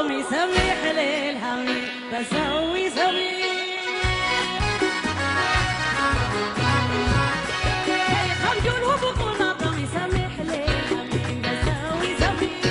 نظمي سميح للهمي بسوي سميح خمجون وبقوا نظمي سميح للهمي بسوي سميح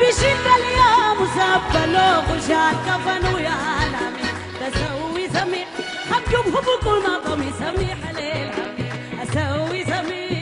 بشد اليوم سبلوا خشات كفنوا يا لامي بسوي سميح خمجوب هبكوا نظمي سميح للهمي اسوي سميح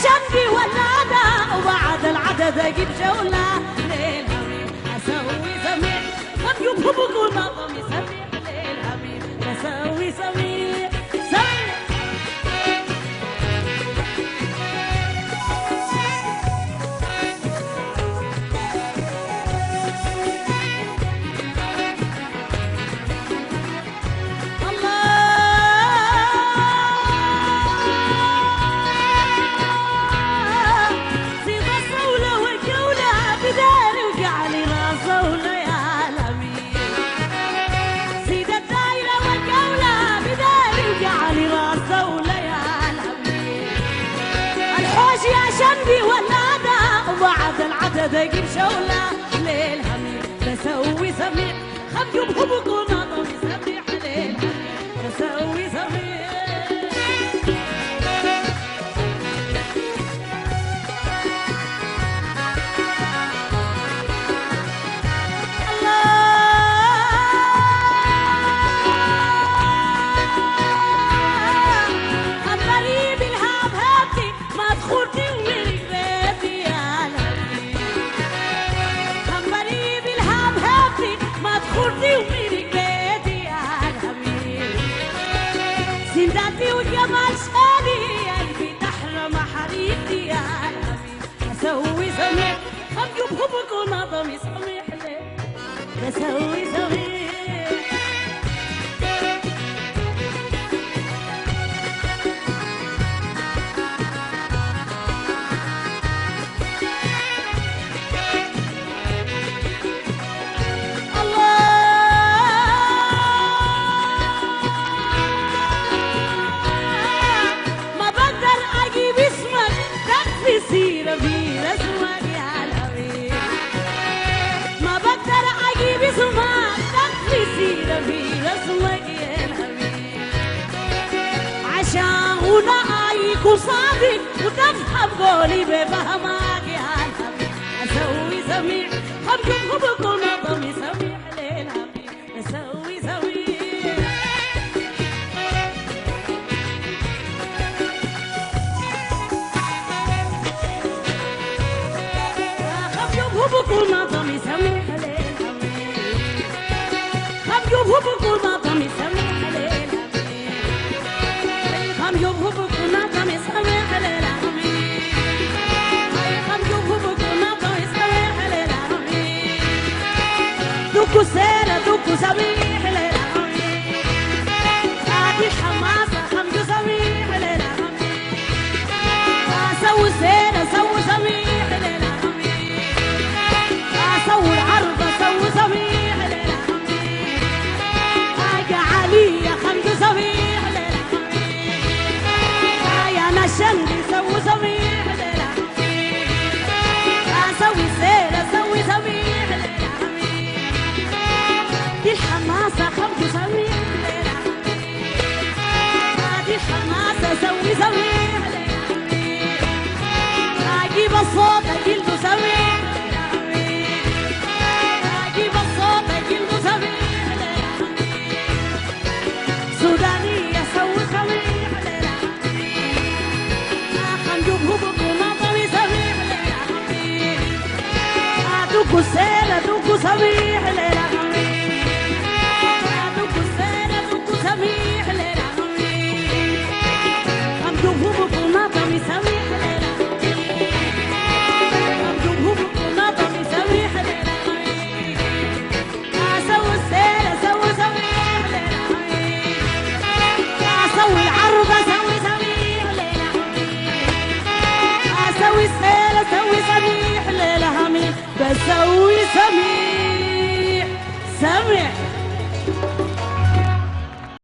شنبي ولاده وبعد العدد اجيب جوله للهمي اسوي سميح خمجوب هبكوا نظمي سميح للهمي اسوي سميح سميح شنبي ولاده وبعد العدد اجيب جوله للهمي بسوي سميح خمجوب هبكوا نظمي سميح للهمي بسوي سميح سنداتي وجمال شالي قلبي تحرم حريقتي يا لهمي اسوي سميح خمجوب هبكوا نظمي سميح ليه بسوي سميح سيرة في رسمك يا لهوي ما بقدر اجيب اسمك تكفي سيرة في رسمك يا لهوي عشان هنا يكون صادق وتفهم قولي بفهمك يا لهوي اسوي سميح خمجوب هبكوا نظمي سميح للهوي اسوي سميح هبكوا نظمي سميح للهمي خمجوب هبكوا نظمي سميح للهمي خمجوب هبكوا نظمي سميح للهمي خمجوب هبكوا نظمي سميح للهمي دوكو سيرة دوكو سميح للهمي ساعتي حماسة خمجو سميح للهمي سوي سيرة سوي سميح للهمي سوي العرضة سوي سميح للهمي حاجة عالية خمس سميح للهمي يا نشندي سوي سميح للهمي سوي سيرة سوي سميح للهمي سيلة دوكو سميح ليلة دوكو سيلة دوكو سميح ليلة أم دوكو بكونا بمي سميح ليلة أم دوكو بكونا بمي سميح ليلة أسوي السيلة سوي سميح ليلة أسوي عرض أسوي سميح ليلة أسوي السيلة سوي سميح ليلة همي بسوي سميح سميح